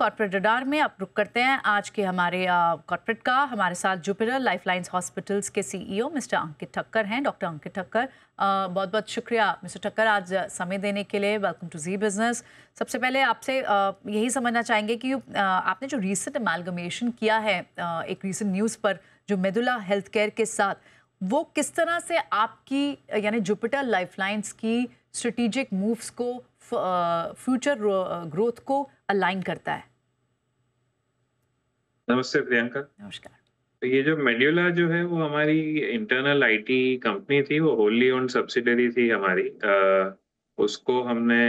Corporate radar में अब रुक करते हैं आज के हमारे कॉर्पोरेट का। हमारे साथ जुपिटर लाइफलाइंस हॉस्पिटल्स के सीईओ मिस्टर अंकित ठक्कर हैं, डॉक्टर अंकित ठक्कर। बहुत बहुत शुक्रिया मिस्टर ठक्कर आज समय देने के लिए। Welcome to Zee Business. सबसे पहले आपसे यही समझना चाहेंगे कि आपने जो रीसेंट अमालगमेशन किया है एक रीसेंट न्यूज़ पर जो मेदुला हेल्थ केयर के साथ, वो किस तरह से आपकी यानी जुपिटर लाइफलाइंस की स्ट्रेटेजिक मूव्स को फ्यूचर ग्रोथ को अलाइन करता है? नमस्ते प्रियंका। नमस्कार। तो ये जो मेड्यूला जो है वो हमारी इंटरनल आईटी कंपनी थी, वो होली ओन्ड सब्सिडरी थी हमारी। उसको हमने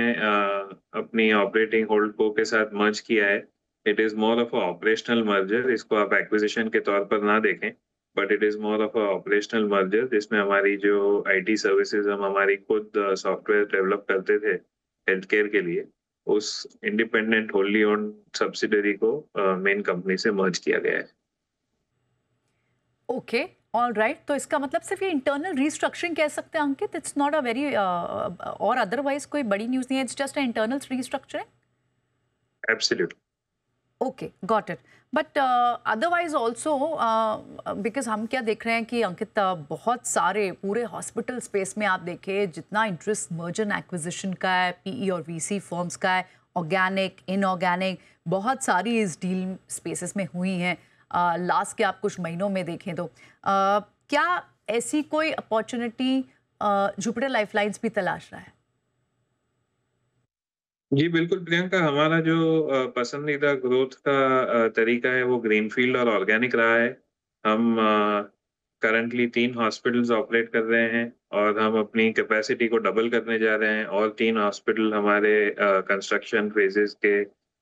अपनी ऑपरेटिंग होल्डको के साथ मर्ज किया है। It is more of a operational merger. इसको आप एक्विजिशन के तौर पर ना देखें, but it is more of a operational merger जिसमें हमारी जो आईटी सर्विसेज हम हमारी खुद सॉफ्टवेयर डेवलप करते थे हेल्थ केयर के लिए, उस इंडिपेंडेंट होली ओन्ड सब्सिडरी को मेन कंपनी से मर्ज किया गया है। Okay, all right. तो इसका मतलब सिर्फ ये इंटरनल रीस्ट्रक्चरिंग कह सकते हैं अंकित? इट्स नॉट अ वेरी और अदरवाइज कोई बड़ी न्यूज़ नहीं है, it's just a internal restructuring. Absolute. Okay, got it. But otherwise also because हम क्या देख रहे हैं कि अंकित बहुत सारे पूरे हॉस्पिटल स्पेस में आप देखें जितना इंटरेस्ट मर्जर एंड एक्विजिशन का है, पीई और वीसी फर्म्स का है, ऑर्गेनिक इनऑर्गेनिक बहुत सारी इस डील स्पेसेस में हुई हैं लास्ट के आप कुछ महीनों में देखें तो क्या ऐसी कोई अपॉर्चुनिटी जुपिटर लाइफलाइंस भी तलाश रहा है? जी, बिल्कुल प्रियंका, हमारा जो पसंदीदा ग्रोथ का तरीका है वो ग्रीनफ़ील्ड और ऑर्गेनिक रहा है। हम करंटली 3 हॉस्पिटल्स ऑपरेट कर रहे हैं और हम अपनी कैपेसिटी को डबल करने जा रहे हैं, और 3 हॉस्पिटल हमारे कंस्ट्रक्शन फ़ेज़ेज़ के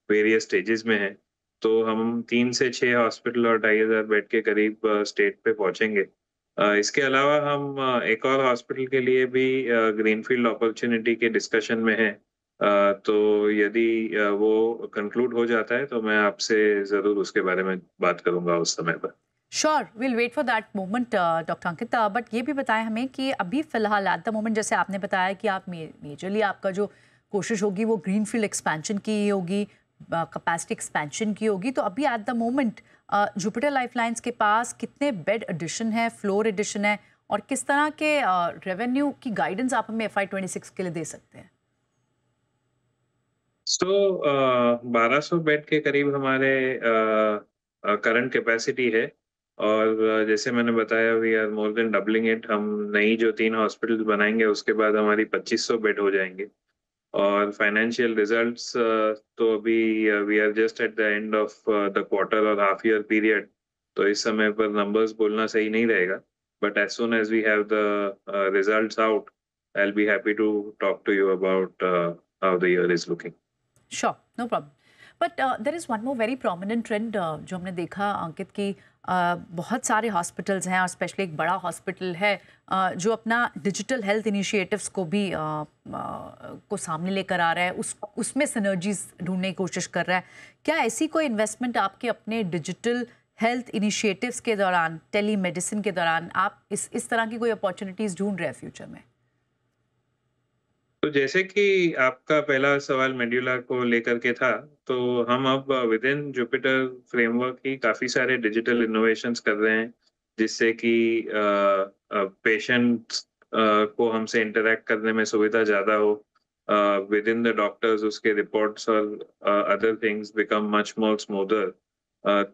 वेरियस स्टेजेज़ में हैं। तो हम 3 से 6 हॉस्पिटल और 2500 बेड के करीब स्टेट पे पहुँचेंगे। इसके अलावा हम एक और हॉस्पिटल के लिए भी ग्रीनफ़ील्ड अपॉर्च्युनिटी के डिस्कशन में हैं। तो यदि वो कंक्लूड हो जाता है तो मैं आपसे ज़रूर उसके बारे में बात करूँगा उस समय पर। Sure, will wait for that moment doctor Ankit. But ये भी बताएं हमें कि अभी फिलहाल एट द मोमेंट जैसे आपने बताया कि आप मेजरली आपका जो कोशिश होगी वो ग्रीनफील्ड एक्सपेंशन की ही होगी, कैपेसिटी एक्सपेंशन की होगी। तो अभी at the moment Jupiter lifelines के पास कितने बेड एडिशन है, फ्लोर एडिशन है, और किस तरह के रेवेन्यू की गाइडेंस आप हमें FY26 के लिए दे सकते हैं? सो 1200 बेड के करीब हमारे करंट कैपेसिटी है, और जैसे मैंने बताया we are more than doubling it. हम नई जो 3 हॉस्पिटल्स बनाएँगे उसके बाद हमारी 2500 बेड हो जाएँगे। और फाइनेंशियल रिजल्ट्स तो अभी we are just at the end of the quarter और हाफ ईयर पीरियड, तो इस समय पर नंबर्स बोलना सही नहीं रहेगा। But as soon as we have the results out, I will be happy to talk to you about how the year is looking. Sure, no problem. But there is one more very prominent trend जो हमने देखा अंकित की, बहुत सारे hospitals हैं और specially एक बड़ा हॉस्पिटल है जो अपना डिजिटल हेल्थ इनिशिएटिव्स को भी को सामने लेकर आ रहा है, उसमें सिनर्जीज ढूंढने की कोशिश कर रहा है। क्या ऐसी कोई इन्वेस्टमेंट आपके अपने डिजिटल हेल्थ इनिशिएटिव्स के दौरान, टेली मेडिसिन के दौरान, आप इस तरह की कोई अपॉर्चुनिटीज़ ढूंढ रहे हैं फ्यूचर में? तो जैसे कि आपका पहला सवाल मेड्यूला को लेकर के था, तो हम अब विदिन जुपिटर फ्रेमवर्क ही काफ़ी सारे डिजिटल इनोवेशंस कर रहे हैं, जिससे कि पेशेंट्स को हमसे इंटरैक्ट करने में सुविधा ज़्यादा हो। विदिन द डॉक्टर्स उसके रिपोर्ट्स और other things become much more smoother.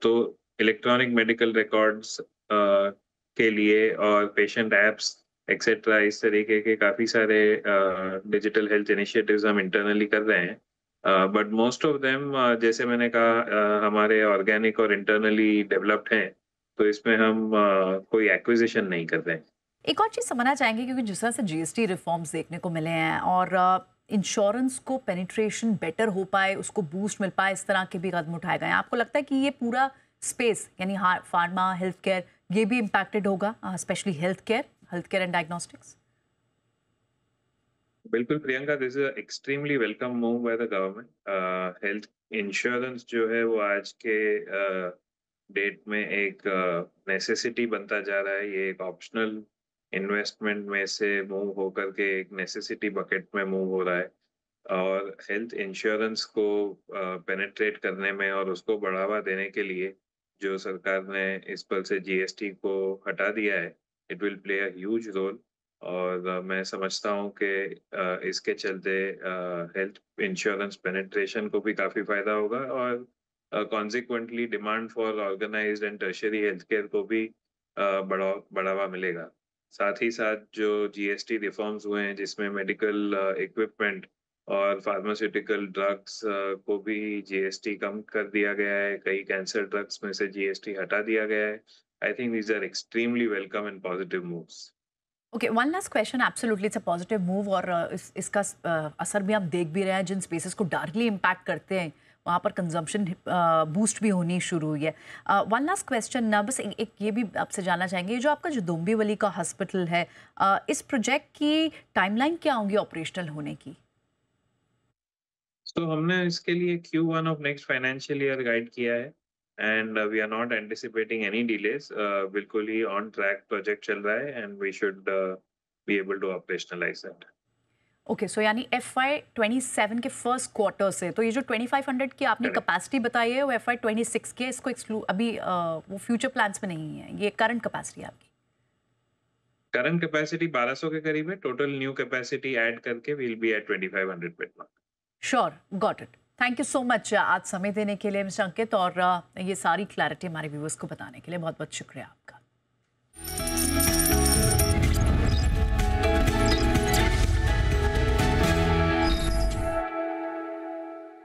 तो इलेक्ट्रॉनिक मेडिकल रिकॉर्ड्स के लिए और पेशेंट ऐप्स एक्सेट्रा, इस तरीके के काफ़ी सारे डिजिटल हेल्थ इनिशिएटिव्स हम इंटरनली कर रहे हैं। बट मोस्ट ऑफ देम, जैसे मैंने कहा, हमारे ऑर्गेनिक और इंटरनली डेवलप्ड हैं, तो इसमें हम कोई एक्विजिशन नहीं कर रहे हैं। एक और चीज़ समझना चाहेंगे क्योंकि जिस तरह से जीएसटी रिफॉर्म्स देखने को मिले हैं और इंश्योरेंस को पेनिट्रेशन बेटर हो पाए, उसको बूस्ट मिल पाए, इस तरह के भी कदम उठाए गए हैं। आपको लगता है कि ये पूरा स्पेस यानी फार्मा हेल्थ केयर ये भी इम्पैक्टेड होगा, specially health care and diagnostics? बिल्कुल Priyanka, this is extremely welcome move by the government. Health insurance जो है वो आज के डेट में एक नेसेसिटी बनता जा रहा है। ये एक ऑप्शनल इन्वेस्टमेंट में से मूव होकर के एक नेसेसिटी बकेट में मूव हो रहा है। और हेल्थ इंश्योरेंस को पेनिट्रेट करने में और उसको बढ़ावा देने के लिए जो सरकार ने इस पर से जीएसटी को हटा दिया है, it will play a huge role. और मैं समझता हूँ कि इसके चलते हेल्थ इंश्योरेंस पेनिट्रेशन को भी काफ़ी फ़ायदा होगा और consequently demand for organised and tertiary health care को भी बढ़ावा मिलेगा। साथ ही साथ जो जीएसटी रिफॉर्म्स हुए हैं जिसमें मेडिकल इक्विपमेंट और फार्मास्यूटिकल ड्रग्स को भी जीएसटी कम कर दिया गया है, कई कैंसर ड्रग्स में से जीएसटी हटा दिया गया है। I think these are extremely welcome and positive moves. Okay, one last question, absolutely it's a positive move और इसका असर भी हम देख भी रहे हैं जिन स्पेसेस को डायरेक्टली इम्पैक्ट करते हैं वहाँ पर कंजम्पशन बूस्ट भी होनी शुरू हुई है। वन लास्ट क्वेश्चन ना, बस एक ये भी आपसे जानना चाहेंगे, ये जो आपका जो डोंबिवली का हॉस्पिटल है, इस प्रोजेक्ट की टाइमलाइन क्या होंगी ऑपरेशनल होने की? तो हमने इसके लिए Q1 of next financial year guide किया है and we are not anticipating any delays. बिल्कुल ही ऑन ट्रैक प्रोजेक्ट चल रहा है and we should be able to operationalise that. Okay, so यानी FY27 के फर्स्ट क्वार्टर से, तो ये जो 2500 की आपने करेक्ट। कैपेसिटी बताई है वो FY26 के, इसको एक्सक्लूड अभी वो फ्यूचर प्लान्स में नहीं है, ये करंट कैपेसिटी है आपकी? करंट कैपेसिटी 1200 के करीब है, टोटल न्यू कैपेसिटी ऐड करके will be at 2500 bed mark. Sure, got it. Thank you so much आज समय देने के लिए मिस्टर अंकित, और ये सारी क्लैरिटी हमारे व्यूअर्स को बताने के लिए बहुत बहुत शुक्रिया आपका।